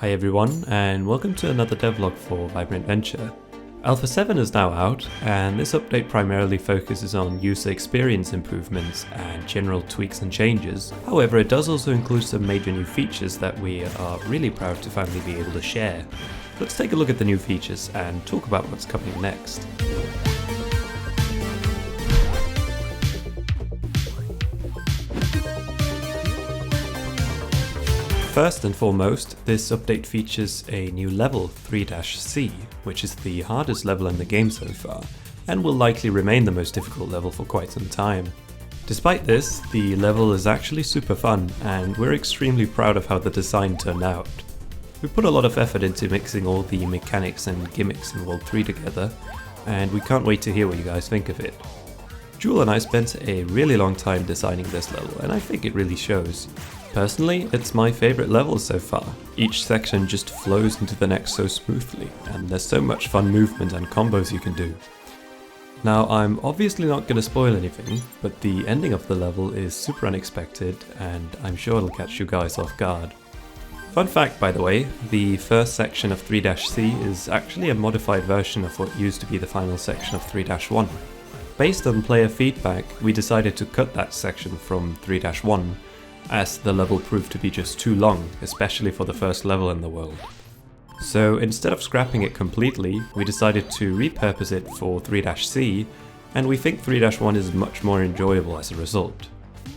Hi everyone, and welcome to another devlog for Vibrant Venture. Alpha 7 is now out, and this update primarily focuses on user experience improvements and general tweaks and changes. However, it does also include some major new features that we are really proud to finally be able to share. Let's take a look at the new features and talk about what's coming next. First and foremost, this update features a new level, 3-C, which is the hardest level in the game so far, and will likely remain the most difficult level for quite some time. Despite this, the level is actually super fun, and we're extremely proud of how the design turned out. We put a lot of effort into mixing all the mechanics and gimmicks in World 3 together, and we can't wait to hear what you guys think of it. Jewel and I spent a really long time designing this level, and I think it really shows. Personally, it's my favourite level so far. Each section just flows into the next so smoothly, and there's so much fun movement and combos you can do. Now, I'm obviously not going to spoil anything, but the ending of the level is super unexpected, and I'm sure it'll catch you guys off guard. Fun fact, by the way, the first section of 3-C is actually a modified version of what used to be the final section of 3-1. Based on player feedback, we decided to cut that section from 3-1, as the level proved to be just too long, especially for the first level in the world. So instead of scrapping it completely, we decided to repurpose it for 3-C, and we think 3-1 is much more enjoyable as a result.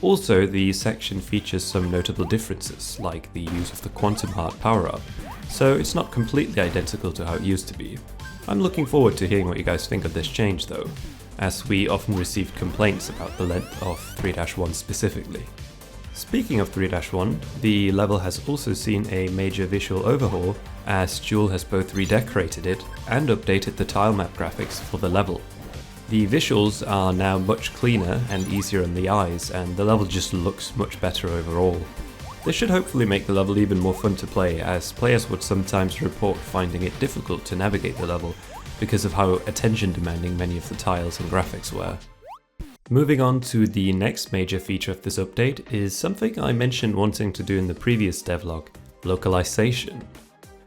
Also, the section features some notable differences, like the use of the Quantum Heart power-up, so it's not completely identical to how it used to be. I'm looking forward to hearing what you guys think of this change though, as we often received complaints about the length of 3-1 specifically. Speaking of 3-1, the level has also seen a major visual overhaul, as Jewel has both redecorated it and updated the tile map graphics for the level. The visuals are now much cleaner and easier on the eyes, and the level just looks much better overall. This should hopefully make the level even more fun to play, as players would sometimes report finding it difficult to navigate the level because of how attention demanding many of the tiles and graphics were. Moving on to the next major feature of this update is something I mentioned wanting to do in the previous devlog, localization.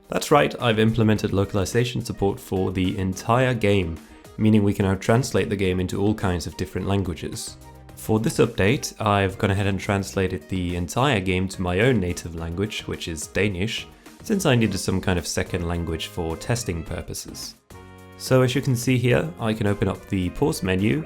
That's right, I've implemented localization support for the entire game, meaning we can now translate the game into all kinds of different languages. For this update, I've gone ahead and translated the entire game to my own native language, which is Danish, since I needed some kind of second language for testing purposes. So as you can see here, I can open up the pause menu,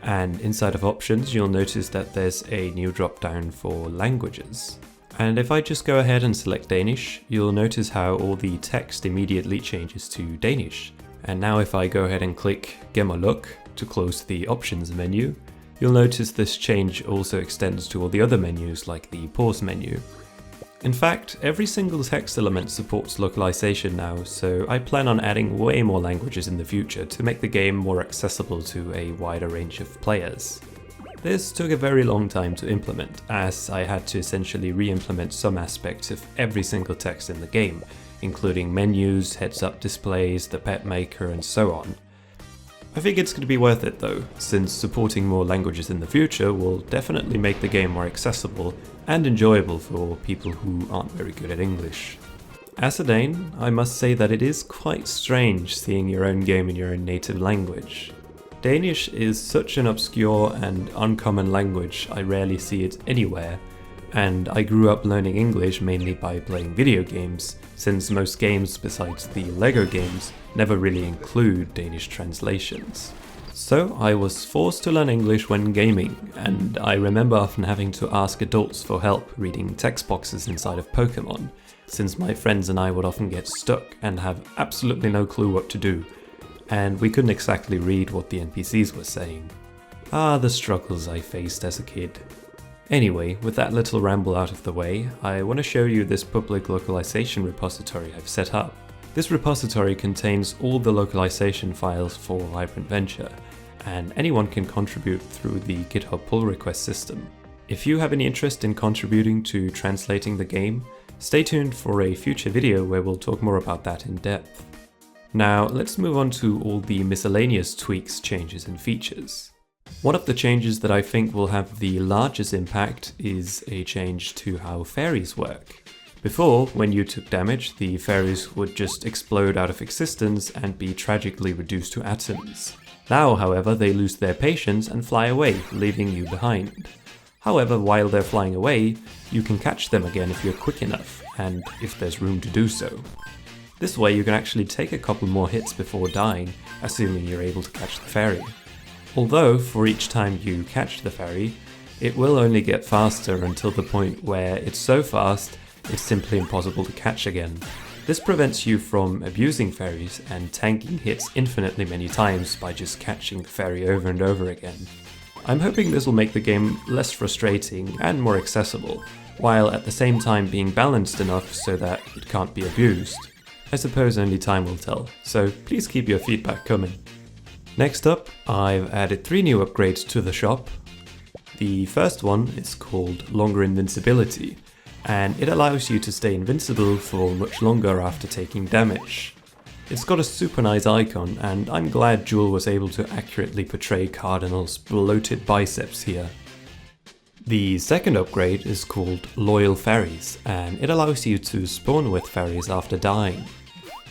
and inside of options you'll notice that there's a new drop down for languages. And if I just go ahead and select Danish, you'll notice how all the text immediately changes to Danish. And now if I go ahead and click Gem og Luk to close the options menu, you'll notice this change also extends to all the other menus like the pause menu. In fact, every single text element supports localization now, so I plan on adding way more languages in the future to make the game more accessible to a wider range of players. This took a very long time to implement, as I had to essentially re-implement some aspects of every single text in the game, including menus, heads-up displays, the pet maker, and so on. I think it's going to be worth it though, since supporting more languages in the future will definitely make the game more accessible and enjoyable for people who aren't very good at English. As a Dane, I must say that it is quite strange seeing your own game in your own native language. Danish is such an obscure and uncommon language, I rarely see it anywhere, and I grew up learning English mainly by playing video games, since most games besides the LEGO games never really include Danish translations. So I was forced to learn English when gaming, and I remember often having to ask adults for help reading text boxes inside of Pokemon, since my friends and I would often get stuck and have absolutely no clue what to do, and we couldn't exactly read what the NPCs were saying. Ah, the struggles I faced as a kid. Anyway, with that little ramble out of the way, I want to show you this public localization repository I've set up. This repository contains all the localization files for Vibrant Venture, and anyone can contribute through the GitHub pull request system. If you have any interest in contributing to translating the game, stay tuned for a future video where we'll talk more about that in depth. Now, let's move on to all the miscellaneous tweaks, changes, and features. One of the changes that I think will have the largest impact is a change to how fairies work. Before, when you took damage, the fairies would just explode out of existence and be tragically reduced to atoms. Now, however, they lose their patience and fly away, leaving you behind. However, while they're flying away, you can catch them again if you're quick enough, and if there's room to do so. This way you can actually take a couple more hits before dying, assuming you're able to catch the fairy. Although, for each time you catch the fairy, it will only get faster until the point where it's so fast it's simply impossible to catch again. This prevents you from abusing fairies and tanking hits infinitely many times by just catching the fairy over and over again. I'm hoping this will make the game less frustrating and more accessible, while at the same time being balanced enough so that it can't be abused. I suppose only time will tell, so please keep your feedback coming. Next up, I've added 3 new upgrades to the shop. The first one is called Longer Invincibility, and it allows you to stay invincible for much longer after taking damage. It's got a super nice icon, and I'm glad Jewel was able to accurately portray Cardinal's bloated biceps here. The second upgrade is called Loyal Fairies, and it allows you to spawn with fairies after dying.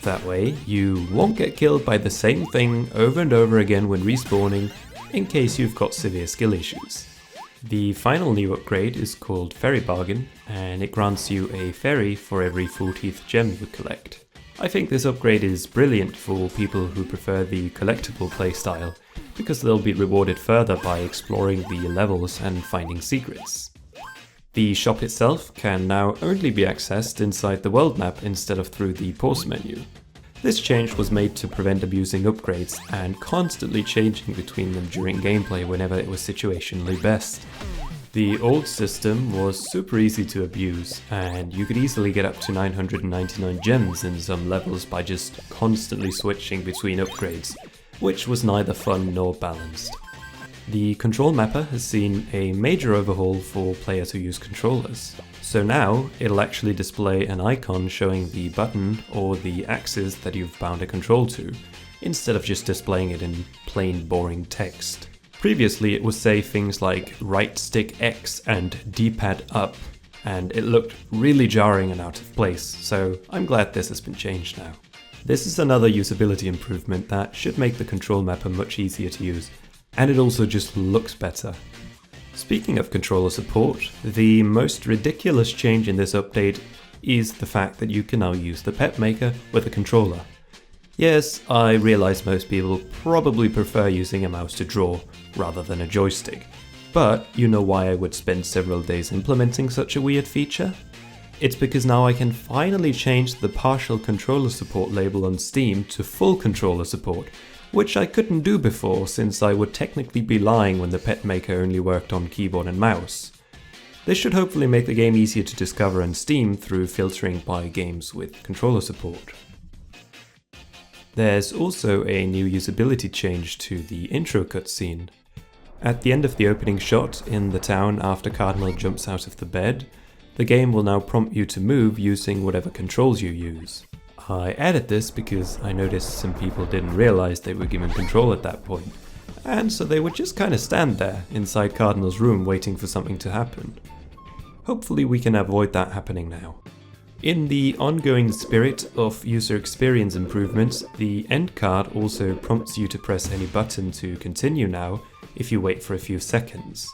That way, you won't get killed by the same thing over and over again when respawning, in case you've got severe skill issues. The final new upgrade is called Fairy Bargain, and it grants you a fairy for every 40th gem you collect. I think this upgrade is brilliant for people who prefer the collectible playstyle, because they'll be rewarded further by exploring the levels and finding secrets. The shop itself can now only be accessed inside the world map instead of through the pause menu. This change was made to prevent abusing upgrades and constantly changing between them during gameplay whenever it was situationally best. The old system was super easy to abuse, and you could easily get up to 999 gems in some levels by just constantly switching between upgrades, which was neither fun nor balanced. The control mapper has seen a major overhaul for players who use controllers. So now it'll actually display an icon showing the button or the axis that you've bound a control to, instead of just displaying it in plain boring text. Previously it would say things like right stick X and D-pad up, and it looked really jarring and out of place, so I'm glad this has been changed now. This is another usability improvement that should make the control mapper much easier to use, and it also just looks better. Speaking of controller support, the most ridiculous change in this update is the fact that you can now use the pet maker with a controller. Yes, I realize most people probably prefer using a mouse to draw rather than a joystick, but you know why I would spend several days implementing such a weird feature? It's because now I can finally change the partial controller support label on Steam to full controller support, which I couldn't do before since I would technically be lying when the pet maker only worked on keyboard and mouse. This should hopefully make the game easier to discover on Steam through filtering by games with controller support. There's also a new usability change to the intro cutscene. At the end of the opening shot in the town after Cardinal jumps out of the bed, the game will now prompt you to move using whatever controls you use. I added this because I noticed some people didn't realize they were given control at that point, and so they would just kind of stand there inside Cardinal's room waiting for something to happen. Hopefully we can avoid that happening now. In the ongoing spirit of user experience improvements, the end card also prompts you to press any button to continue now if you wait for a few seconds.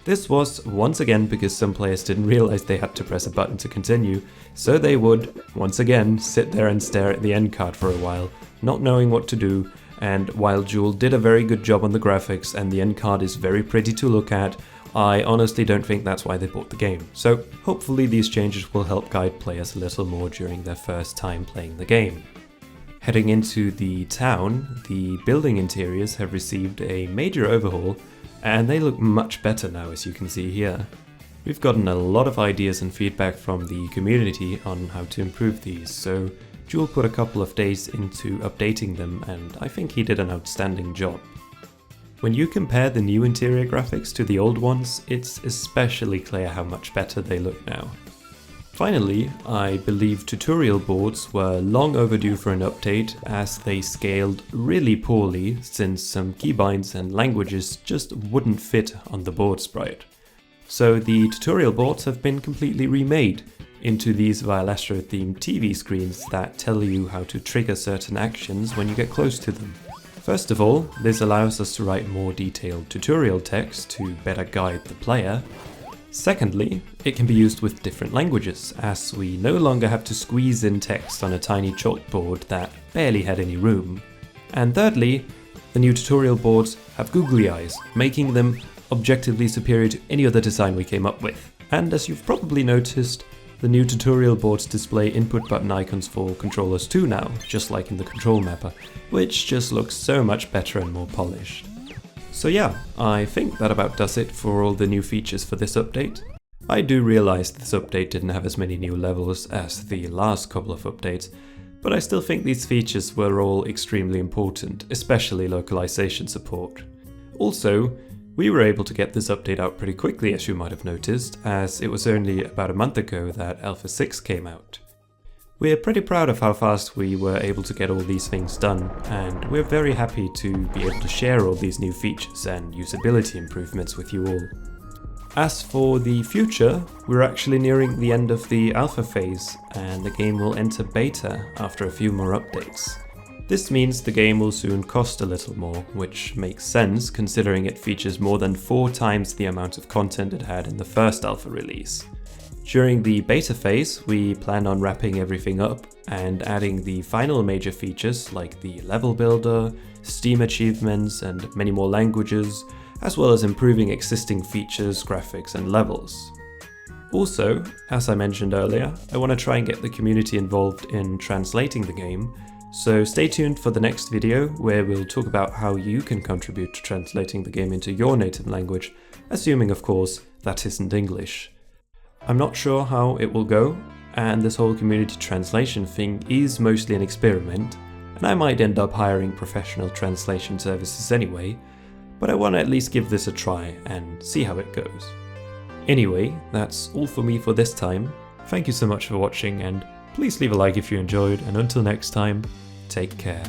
This was once again because some players didn't realize they had to press a button to continue, so they would, once again, sit there and stare at the end card for a while, not knowing what to do, and while Jewel did a very good job on the graphics and the end card is very pretty to look at, I honestly don't think that's why they bought the game. So hopefully these changes will help guide players a little more during their first time playing the game. Heading into the town, the building interiors have received a major overhaul, and they look much better now, as you can see here. We've gotten a lot of ideas and feedback from the community on how to improve these, so Jewel put a couple of days into updating them, and I think he did an outstanding job. When you compare the new interior graphics to the old ones, it's especially clear how much better they look now. Finally, I believe tutorial boards were long overdue for an update, as they scaled really poorly since some keybinds and languages just wouldn't fit on the board sprite. So the tutorial boards have been completely remade into these Violastro themed TV screens that tell you how to trigger certain actions when you get close to them. First of all, this allows us to write more detailed tutorial text to better guide the player. Secondly, it can be used with different languages, as we no longer have to squeeze in text on a tiny chalkboard that barely had any room. And thirdly, the new tutorial boards have googly eyes, making them objectively superior to any other design we came up with. And as you've probably noticed, the new tutorial boards display input button icons for controllers too now, just like in the control mapper, which just looks so much better and more polished. So yeah, I think that about does it for all the new features for this update. I do realize this update didn't have as many new levels as the last couple of updates, but I still think these features were all extremely important, especially localization support. Also, we were able to get this update out pretty quickly, as you might have noticed, as it was only about a month ago that Alpha 6 came out. We're pretty proud of how fast we were able to get all these things done, and we're very happy to be able to share all these new features and usability improvements with you all. As for the future, we're actually nearing the end of the alpha phase, and the game will enter beta after a few more updates. This means the game will soon cost a little more, which makes sense considering it features more than 4 times the amount of content it had in the first alpha release. During the beta phase, we plan on wrapping everything up and adding the final major features like the level builder, Steam achievements, and many more languages, as well as improving existing features, graphics, and levels. Also, as I mentioned earlier, I want to try and get the community involved in translating the game, so stay tuned for the next video where we'll talk about how you can contribute to translating the game into your native language, assuming of course that isn't English. I'm not sure how it will go, and this whole community translation thing is mostly an experiment, and I might end up hiring professional translation services anyway, but I want to at least give this a try and see how it goes. Anyway, that's all for me for this time. Thank you so much for watching, and please leave a like if you enjoyed, and until next time, take care.